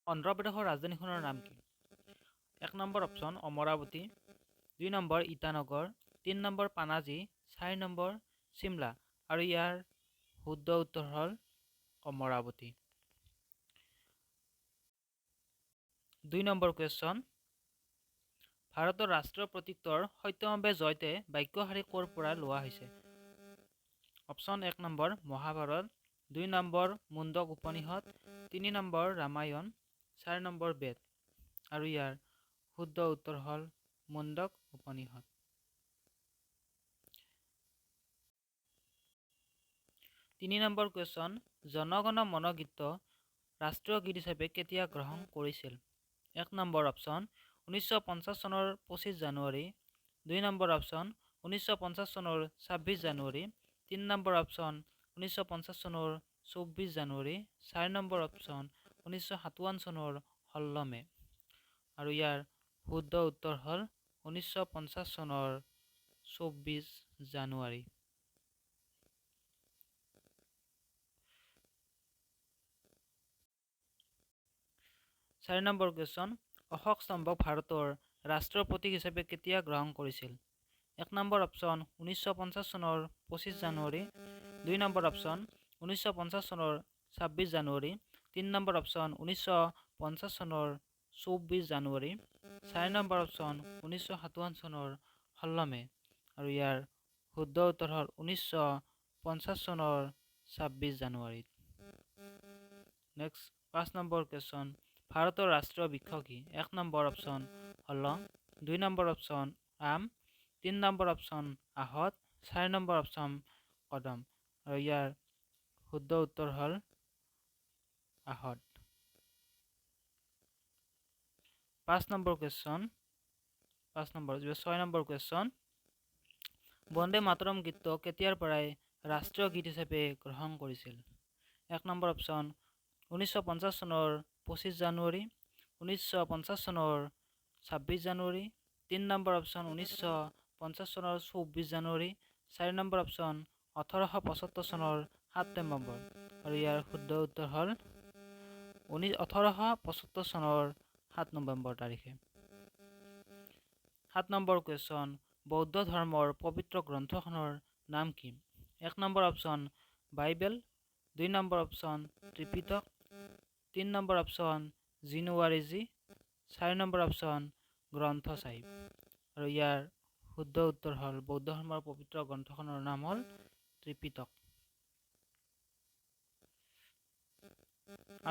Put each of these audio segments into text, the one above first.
অন্ধ্ৰপ্ৰদেশৰ ৰাজধানীখনৰ নাম কি? 1 number option Amaravati, 2 number Itanagar, 3 number Panaji, 4 number Shimla. আৰু ইয়াৰ শুদ্ধ উত্তৰ হ'ল অমৰাৱতী। 2 নম্বৰ কুৱেশ্যন, ভাৰতৰ ৰাষ্ট্ৰীয় প্ৰতীকৰ সত্যভাৱে জয়তে বাক্যশাৰী ক'ৰ পৰা লোৱা হৈছে? অপশ্যন 1 নম্বৰ মহাভাৰত, 2 নম্বৰ মুণ্ডক উপনিষদ, 3 নম্বৰ ৰামায়ণ, 4 নম্বৰ বেদ। আৰু ইয়াৰ শুদ্ধ উত্তৰ হ'ল মুণ্ডক উপনিষদ। 3 নম্বৰ কুৱেশ্যন, জন গণ মন গীত ৰাষ্ট্ৰীয় গীত হিচাপে কেতিয়া গ্ৰহণ কৰিছিল? 1 নম্বৰ অপশ্যন 1950 চনৰ 25 জানুৱাৰী, 2 নম্বৰ অপশ্যন 1950 চনৰ 26 জানুৱাৰী, 3 নম্বৰ অপশ্যন 1950 চনৰ 24 জানুৱাৰী, 4 নম্বৰ অপশ্যন 1957 চনৰ 16 মে। আৰু ইয়াৰ শুদ্ধ উত্তৰ হ'ল 1950 চনৰ 24 জানুৱাৰী। 4 নম্বৰ কুৱেশ্যন, অশোক স্তম্ভক ভাৰতৰ ৰাষ্ট্ৰীয় প্ৰতীক হিচাপে কেতিয়া গ্ৰহণ কৰিছিল? 1 নম্বৰ অপশ্যন 1950 চনৰ 25 জানুৱাৰী, 2 নম্বৰ অপশ্যন 1950 চনৰ 26 জানুৱাৰী, 3 নম্বৰ অপশ্যন 1950 চনৰ 24 জানুৱাৰী, 4 নম্বৰ অপশ্যন 1957 চনৰ 16 মে। আৰু ইয়াৰ শুদ্ধ উত্তৰ হ'ল 1950 চনৰ 26 জানুৱাৰীত। নেক্সট 5 নম্বৰ কুৱেশ্যন, ভাৰতৰ ৰাষ্ট্ৰীয় বৃক্ষ কি? 1 নম্বৰ অপশ্যন হলং, 2 নম্বৰ অপশ্যন আম, 3 নম্বৰ অপশ্যন আহত, 4 নম্বৰ অপশ্যন কদম। আৰু ইয়াৰ শুদ্ধ উত্তৰ হ'ল আহত। 6 নম্বৰ কুৱেশ্যন, বন্দে মাতৰম গীতটো কেতিয়াৰ পৰাই ৰাষ্ট্ৰীয় গীত হিচাপে গ্ৰহণ কৰিছিল? 1 নম্বৰ অপশ্যন 1950 চনৰ 25 জানুৱাৰী, 1950 চনৰ 26 জানুৱাৰী, 3 নম্বৰ অপশ্যন 1950 চনৰ 24 জানুৱাৰী, 4 নম্বৰ অপশ্যন 1875 চনৰ 7 নৱেম্বৰ। আৰু ইয়াৰ শুদ্ধ উত্তৰ হ'ল 1875 চনৰ 7 নৱেম্বৰ তাৰিখে। 7 নম্বৰ কুৱেশ্যন, বৌদ্ধ ধৰ্মৰ পবিত্ৰ গ্ৰন্থখনৰ নাম কি? 1 নম্বৰ অপশ্যন বাইবেল, 2 নম্বৰ অপশ্যন ত্ৰিপিটক, 3 নম্বৰ অপশ্যন জিনুৱাৰীজী, 4 নম্বৰ অপশ্যন গ্ৰন্থ চাহিব। আৰু ইয়াৰ শুদ্ধ উত্তৰ হ'ল বৌদ্ধ ধৰ্মৰ পবিত্ৰ গ্ৰন্থখনৰ নাম হ'ল ত্ৰিপিটক।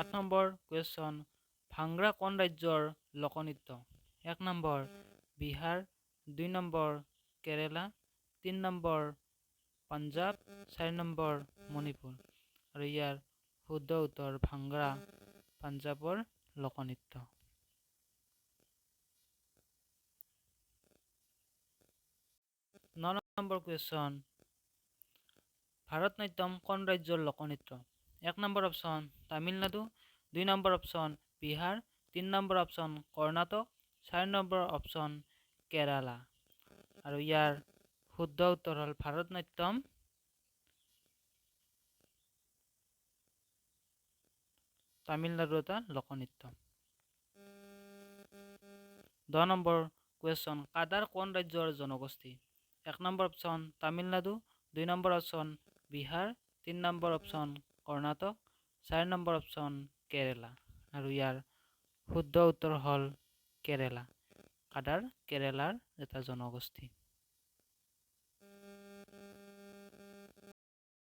8 নম্বৰ কুৱেশ্যন, ভাংৰা কোন ৰাজ্যৰ লোকনৃত্য? 1 নম্বৰ বিহাৰ, 2 নম্বৰ কেৰেলা, 3 নম্বৰ পাঞ্জাৱ, 4 নম্বৰ মণিপুৰ। আৰু ইয়াৰ শুদ্ধ উত্তৰ ভাংৰা পাঞ্জাৱৰ লোকনৃত্য। 9 নম্বৰ কুৱেশ্যন, ভাৰতনাট্যম কোন ৰাজ্যৰ লোকনৃত্য? 1 নম্বৰ অপশ্যন তামিলনাডু, 2 নম্বৰ অপশ্যন বিহাৰ, 3 নম্বৰ অপশ্যন কৰ্ণাটক, 4 নম্বৰ অপশ্যন কেৰালা। আৰু ইয়াৰ শুদ্ধ উত্তৰ হ'ল ভাৰতনাট্যম তামিলনাডুৰ এটা লোকনৃত্য। 10 নম্বৰ কুৱেশ্যন, কাদাৰ কোন ৰাজ্যৰ জনগোষ্ঠী? 1 নম্বৰ অপশ্যন তামিলনাডু, 2 নম্বৰ অপশ্যন বিহাৰ, 3 নম্বৰ অপশ্যন কৰ্ণাটক, 4 নম্বৰ অপশ্যন কেৰেলা। আৰু ইয়াৰ শুদ্ধ উত্তৰ হ'ল কেৰেলা। কাদাৰ কেৰেলাৰ এটা জনগোষ্ঠী।